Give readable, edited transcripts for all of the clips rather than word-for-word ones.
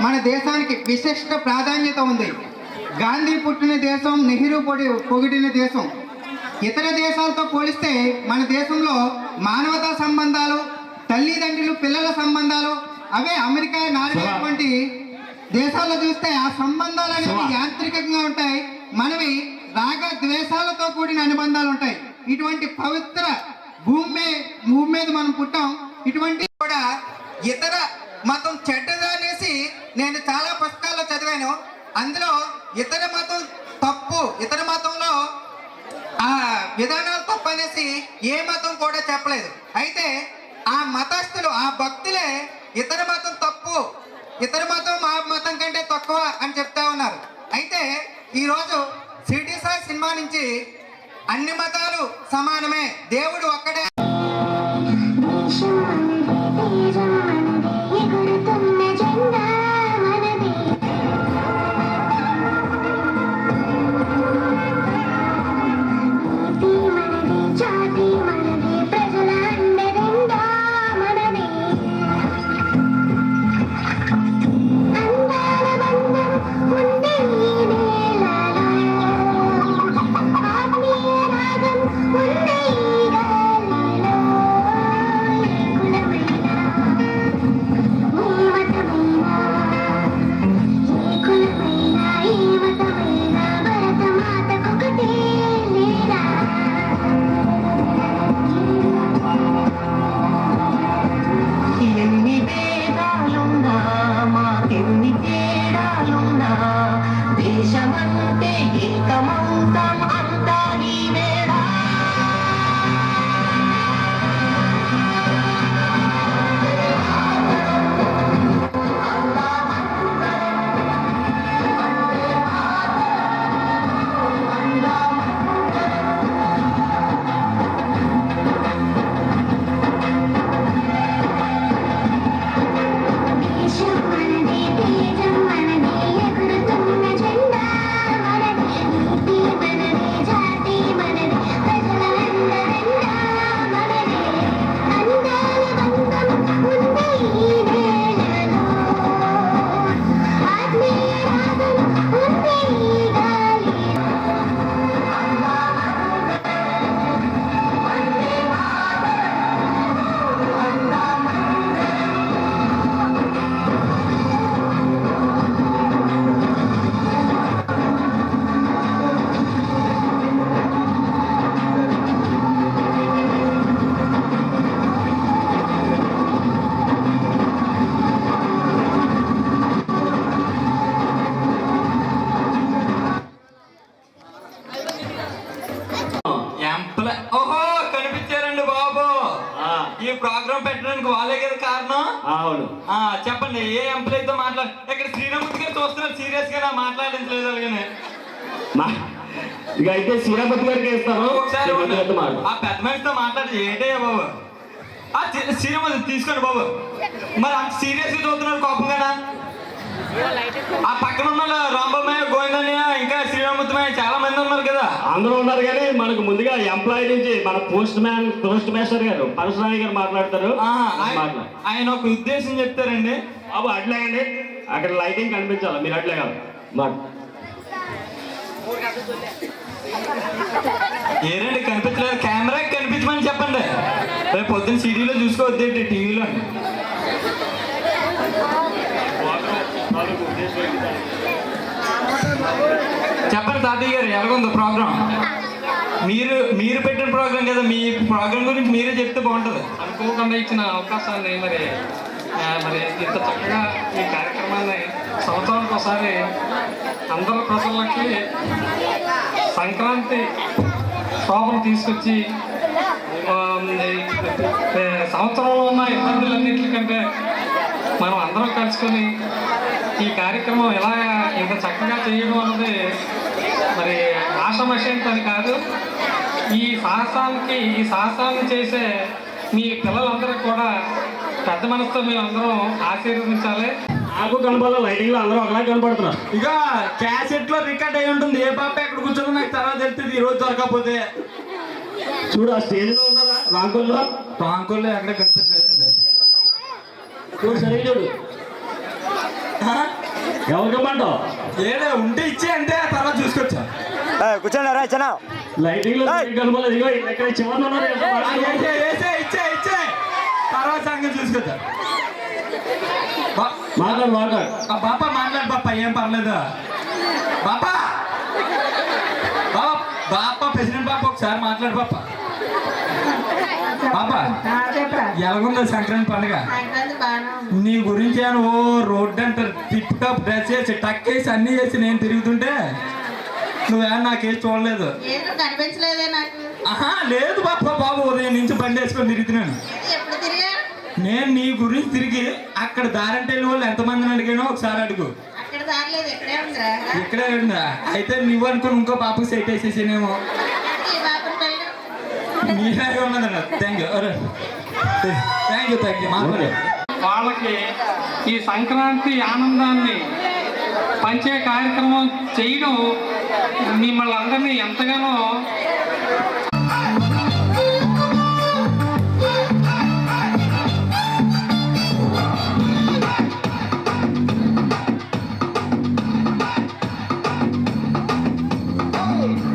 మన దేశానికి విశిష్ట ప్రాధాన్యత ఉంది. గాంధీ పుట్టిన దేశం, నెహ్రూ పొగిడిన దేశం. ఇతర దేశాలతో పోలిస్తే మన దేశంలో మానవతా సంబంధాలు, తల్లిదండ్రులు పిల్లల సంబంధాలు, అవే అమెరికా, నార్వే వంటి దేశాల్లో చూస్తే ఆ సంబంధాలు అనేవి యాంత్రికంగా ఉంటాయి. మనవి రాగ ద్వేషాలతో కూడిన అనుబంధాలు ఉంటాయి. ఇటువంటి పవిత్ర భూమి మీద మనం పుట్టాం. ఇటువంటి కూడా ఇతర మతం చెడ్డదనేసి నేను చాలా పుస్తకాల్లో చదివాను. అందులో ఇతర మతం తప్పు, ఇతర మతంలో ఆ విధానాలు తప్పు అనేసి ఏ మతం కూడా చెప్పలేదు. అయితే ఆ మతస్థులు, ఆ భక్తులే ఇతర మతం తప్పు, ఇతర మతం మా మతం కంటే తక్కువ అని చెప్తా ఉన్నారు. అయితే ఈరోజు షిరిడి సాయి సినిమా నుంచి అన్ని మతాలు సమానమే, దేవుడు ఒక్కడే. ఓహో కనిపించారండి బాబు. ఈ ప్రోగ్రామ్ పెట్టడానికి వాళ్ళే కదా కారణం. అవును. చెప్పండి, ఏ ఎంప్లాయీతో మాట్లాడు. ఇక్కడ శ్రీరామూర్తి గారు చూస్తున్నారు, సీరియస్ గా మాట్లాడించలేదు అలాగనే. ఇక అయితే శ్రీరామూర్తి గారికి ఇస్తాను. ఒకసారి ఆ పెద్ద మనిషితో మాట్లాడి ఏంటయ్యా బాబు. శ్రీరామూర్తి తీసుకోండి బాబు. మరి అంత సీరియస్ గా చూస్తున్నారు కోపంగా. ఆ పక్కన ఉన్న రాంబమ్మయ్య, గోవిందన్నయ్య, ఇంకా శ్రీరామూర్తిమయ్య చాలా మంది ఉన్నారు కదా. అందరూ ఉన్నారు కానీ మనకు ముందుగా ఎంప్లాయీ నుంచి మన పోస్ట్ మాస్టర్ గారు పరశురామయ్య గారు మాట్లాడతారు. ఆయన ఒక ఉద్దేశం చెప్తారండి. బాబు అట్లాగండి, అక్కడ లైటింగ్ కనిపించాలి, మీరు అట్లే కాదు. ఏనండి కనిపించలేదు, కెమెరా కనిపించమని చెప్పండి. రేపు పొద్దున్న సిటీలో చూసుకోవద్దేంటి, టీవీలో. చెప్పండి తాతయ్య గారు, ఎలాగుందో ప్రోగ్రామ్? మీరు పెట్టిన ప్రోగ్రామ్ కదా, మీ ప్రోగ్రామ్ గురించి మీరే చెప్తే బాగుంటుంది. అనుకోకుండా ఇచ్చిన అవకాశాన్ని మరి ఇంత చక్కగా ఈ కార్యక్రమాన్ని సంవత్సరానికి ఒకసారి అందరు ప్రజలకి సంక్రాంతి శోభను తీసుకొచ్చి సంవత్సరంలో ఉన్న ఇబ్బందులన్నింటికంటే మనం అందరం కలుసుకొని ఈ కార్యక్రమం ఎలా ఇంత చక్కగా చేయడం అన్నది మరి ఆషామాషి పని కాదు. ఈ సాహసాన్ని చేసే మీ పిల్లలందరూ కూడా పెద్ద మనసుతో మేమందరం ఆశీర్వదించాలి. నాకు కనపడాలి, లైటింగ్ లో అందరూ ఒకలా కనపడుతున్నారు. ఇక క్యాసెట్ లో రికార్డ్ అయి ఉంటుంది. ఏ పాప ఎక్కడ కూర్చొని నాకు తర్వాత తెలుస్తుంది ఈ రోజు దొరకకపోతే. చూడు ఆ స్టేజ్ లో ఉన్నారా రాంకుల్లో ఎక్కడ కనిపించలేదు. చూడు సరే చూడు. ఎవరికి ఇమ్మంటావు? ఏడే ఉంటే ఇచ్చే అంటే తర్వాత చూసుకోవచ్చా. కూర్చోండి రా చిన్న లైటింగ్ లో కనుమలేదు. ఇగో ఇక్కడ చివరిలో ఉన్నారు. ఇచ్చే తర్వాత సంగతి చూసుకోవచ్చా. మాట్లాడు బాపా మాట్లాడు బాపా, ఏం పర్లేదు బాపా. బాపా ప్రెసిడెంట్ బాపా ఒకసారి మాట్లాడు బాపా. బాపా ఎలాగుందో సంక్రాంతి పండుగ? నీ గురించి ఓ రోడ్డు అంటే టిప్ టాప్ డ్రెస్ చేసి టక్కేసి అన్ని చేసి నేను తిరుగుతుంటే నువ్వేమన్నా నాకేసి చూడలేదు. కనిపించలేదే నాకు. ఆహా లేదు బాపా, బాబు ఉదయం నుంచి బండి వేసుకొని తిరుగుతున్నాను. ఎప్పుడు తిరిగా? నేను నీ గురించి తిరిగి అక్కడ దారంటే వెళ్ళిన వాళ్ళు ఎంతమందిని అడిగానో ఒకసారి అడుగు. అక్కడ దారలేదు, ఇక్కడే ఉందిరా. ఇక్కడే ఉందా? అయితే నువ్వు అనుకుని ఇంకో పాపకు సెట్ వేసేసానేమో. ఈ బాబుని పెళ్ళి నీలాగే ఉన్నదన్న. థ్యాంక్ యూ మాట్లాడే. వాళ్ళకి ఈ సంక్రాంతి ఆనందాన్ని పంచే కార్యక్రమం చేయడం మిమ్మల్ని అందరినీ ఎంతగానో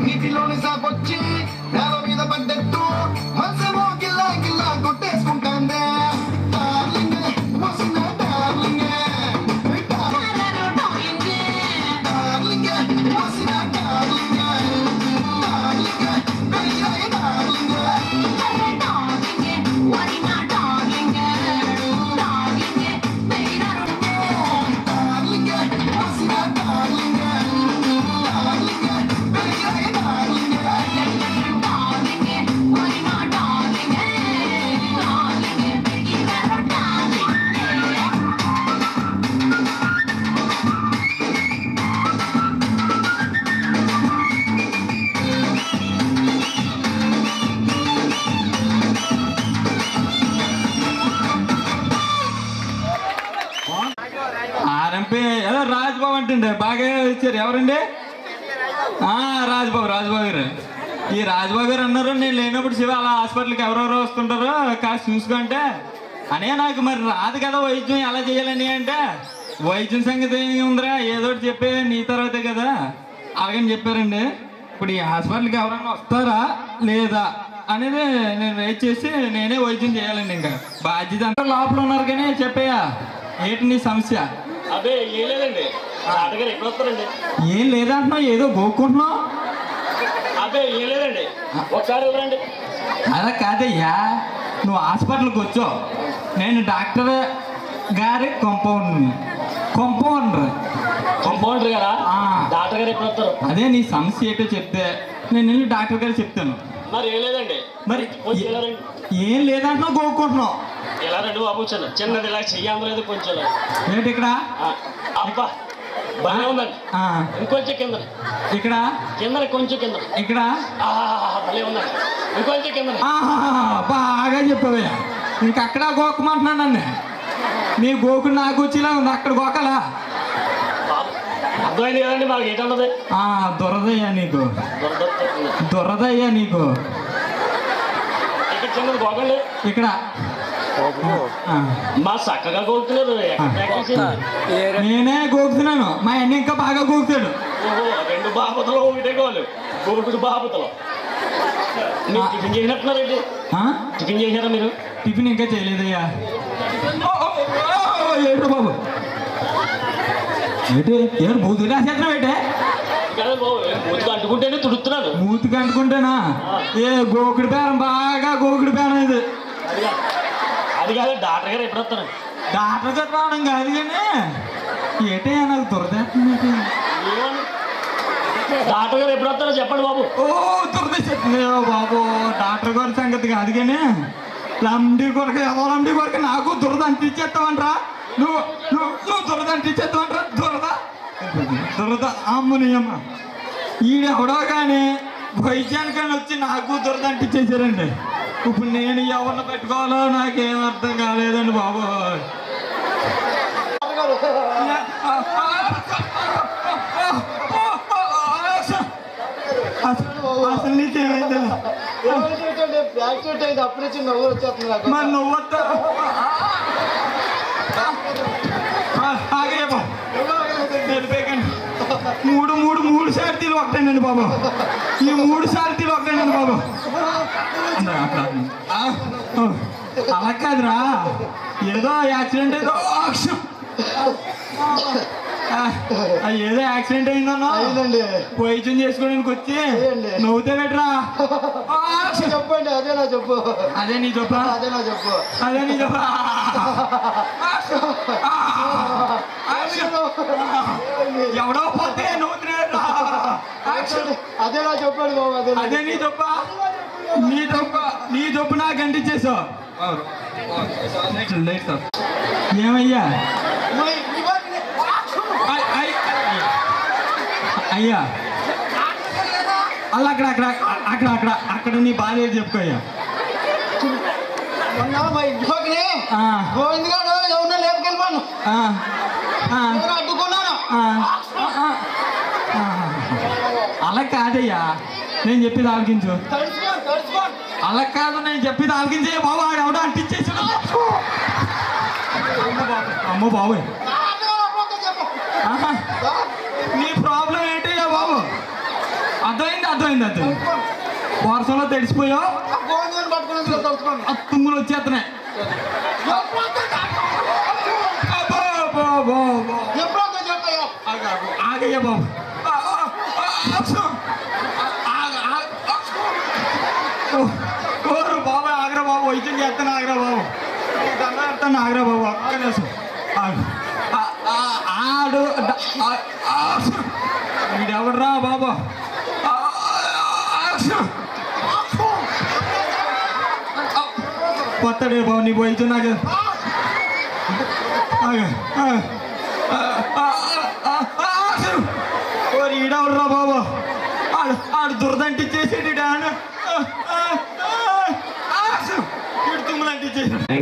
నీటిలోని సాపొచ్చి నేల మీద పడ్డట్టు మనసేమో గిల్లా గిల్లా కొట్టేసుకుంటాందే. డార్లింగే మోసిన డార్లింగే, డార్లింగే మోసిన డార్లింగే, డార్లింగే పెళ్ళై డార్లింగే, డార్లింగే మోసిన డార్లింగే, డార్లింగే పెళ్ళై డార్లింగే. ఆర్ఎంపీ ఏదో రాజ్బాబు అంటుండే బాగా ఇచ్చారు. ఎవరండి? రాజ్బాబు గారు. ఈ రాజ్బాబు గారు అన్నారు నేను లేనప్పుడు శివ అలా హాస్పిటల్కి ఎవరెవరో వస్తుంటారో కాస్త చూసుకుంటే అనే నాకు మరి రాదు కదా వైద్యం ఎలా చేయాలని. అంటే వైద్యం సంగతి ఉందిరా ఏదో ఒకటి చెప్పే నీ తర్వాతే కదా అలాగని చెప్పారండి. ఇప్పుడు ఈ హాస్పిటల్కి ఎవరైనా వస్తారా లేదా అనేది నేను వెయిట్ చేసి నేనే వైద్యం చేయాలండి. ఇంకా బాధ్యత అంతా లోపల ఉన్నారు కానీ చెప్పేయా ఏంటి నీ సమస్య? అదే ఏం లేదండి. డాక్టర్ ఎప్పుడు వస్తారండి? ఏం లేదంటున్నావు, ఏదో గోక్కుంటున్నావు. అదే ఏం లేదండి, ఒకసారి ఇవ్వరండి. అలా కాదయ్యా, నువ్వు హాస్పిటల్కి వచ్చావు, నేను డాక్టర్ గారి కంపౌండర్ గారా? డాక్టర్ గారు ఎప్పుడు వస్తారు? అదే నీ సమస్య ఏంటో చెప్తే నేను వెళ్ళి డాక్టర్ గారు చెప్తాను. మరి ఏం లేదండి. మరి ఏం లేదంటున్నావు, గోక్కుంటున్నావు. ఎలా రండి బాబు, చిన్నది ఇలా చెయ్యలేదు కొంచెం. ఏంటి ఇక్కడ? అబ్బా బాగా ఉందండి. ఇంకొంచెం కింద, ఇక్కడ కింద కొంచెం కింద, ఇక్కడ భలే ఉందండి. ఇంకొంచెం కింద. బాగా చెప్పావయ్యా. ఇంకక్కడ గోకమంటున్నాను నన్ను. నీ గోకు నాకు వచ్చేలా ఉంది, అక్కడ గోకలా. అర్థమైంది కదండి మాకు ఏంటన్నది. దొరదయ్యా నీకు, దొరదయ్యా నీకు. ఇక్కడ చిన్నది గోకండి. ఇక్కడ మా చక్కగా గోకుతున్నారు. నేనే గోకుతున్నాను, మా అన్న ఇంకా బాగా గోకుతాడు. ఓహో, రెండు బాపతలు ఒకటే గోలు, గోకుడు బాపతలు. మీరు టిఫిన్ చేసినట్టున్నారండి? టిఫిన్ చేశారా మీరు? టిఫిన్ ఇంకా చేయలేదయ్యా. ఏంటో బాబు, ఏంటి ఏం బూతులు రాసేస్తున్నావు? ఏంటే మూతికి అంటుకుంటేనే తుడుతున్నాను. మూతికి అంటుకుంటేనా? ఏ గోకుడు పేరం, బాగా గోకుడు పేరం ఇది. అది కాదు, డాక్టర్ గారు ఎప్పుడు వస్తారు? డాక్టర్ గారు రావడం కాదు కానీ ఏటయ్యా నాకు దురదేస్తుంది. డాక్టర్ గారు ఎప్పుడు వస్తారో చెప్పండి బాబు. దురదేస్తుంది బాబు. డాక్టర్ గారి సంగతి కాదు కానీ లంబడి కొరకు, ఎవరో లంబడి కొరకు నాకు దురద అంటించేస్తామంటరా. నువ్వు దురద అంటించేస్తామంటరా? దురద అమ్మనియమ్మ. ఈడెవడో కానీ వైద్యానికని వచ్చి నాకు దురద అంటించేసారండి. ఇప్పుడు నేను ఎవరిని పెట్టుకోవాలో నాకేం అర్థం కాలేదండి బాబు. అసలు నీకేమైంది? అప్పుడు నుంచి నవ్వు వచ్చేస్తుంది. మరి నువ్వు ఆగే వెళ్ళిపోయాకండి. మూడు సార్తీలు ఒకటేనండి బాబు. ఈ 3 సార్తీలు ఒకటేనండి బాబు. అలా కాదురా, ఏదో యాక్సిడెంట్ ఏదో ఏదో యాక్సిడెంట్ అయిందన్నా. వైద్యం చేసుకోవడానికి వచ్చి నవ్వుతే పెట్టరా. చెప్పండి అదే నా చెప్పు అదే నీ చెప్పా అదే నా చెప్పు అదే నీ చెప్పా ఎవడో పోతే నవ్వుతున్నాడు. అదే నా చెప్పాడు బాబు అదే నీ చెప్పా నీ చెప్పు నాకు అంటించేసావు. ఏమయ్యా అయ్యా అలా అక్కడ నీ బాధ ఏది చెప్పుకోయ్యా. మా ఇంటి పక్కనే గోవింద్ గారు ఎవరినో లేపుకెళ్ళిపోను అడ్డుకున్నాను. అలా కాదయ్యా, నేను చెప్పేది ఆలకించు. తడుచుకోండి అలా కాదు, నేను చెప్పేది ఆలకించే బాబు. ఆడు ఎవడో అంటించేసి అమ్మ బాబోయ్. ఆహా, నీ ప్రాబ్లం ఏంటయ్యా బాబు? అర్థమైంది. వర్షంలో తడిసిపోయావు, గోవింద్ గారిని పట్టుకుని తడుచుకోండి. ఆ తుమ్ములు వచ్చేస్తున్నాయి. ఎప్పుడో చెప్పాయో ఆగయ్యా బాబు. ఓరు బాబాయ్ ఆగ్రా బాబు, వైద్యం చేస్తాను ఆగ్రా బాబు, దండ పెడతాను ఆగ్రా బాబు. ఒక్క నిమిషం ఆడు వీడెవడరా బాబు? కొత్తడే బాబు నీ వైద్యం నాకు. ఓరి ఈడెవడరా బాబు? ఆడు దురదంటిచ్చేసేటి డాన్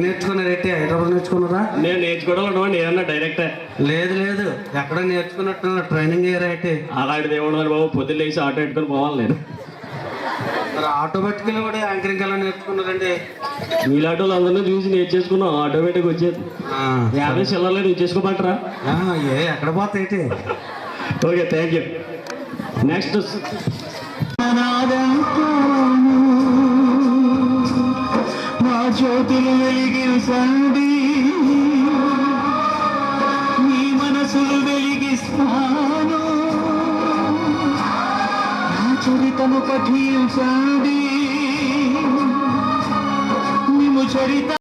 నేర్చుకున్నారైతే హైదరాబాద్ నేర్చుకున్నారా? నేను నేర్చుకోవడం ఏమన్నా డైరెక్టర్ లేదు ఎక్కడ నేర్చుకున్నట్టు ట్రైనింగ్ అయ్యారా అయితే? అలాంటిది ఏమన్నా బాబు, పొద్దున్న లేచి ఆటో పెట్టుకొని పోవాలి నేను. మరి ఆటోమేటిక్గా కూడా యాంకరింగ్ ఎలా నేర్చుకున్నారండి? మీలాంటి వాళ్ళందరినీ చూసి నేర్చేసుకున్నాం. ఆటోమేటిక్ వచ్చేది 50 చిల్లర్లే నువ్వు చేసుకోమంటారా? ఎక్కడ పోతాయి? Okay, thank you. నెక్స్ట్ మా జ్యోతులు వెలిగించండి, మీ మనసులు వెలిగిస్తాను, నా చరితను పఠించండి, మేము చరిత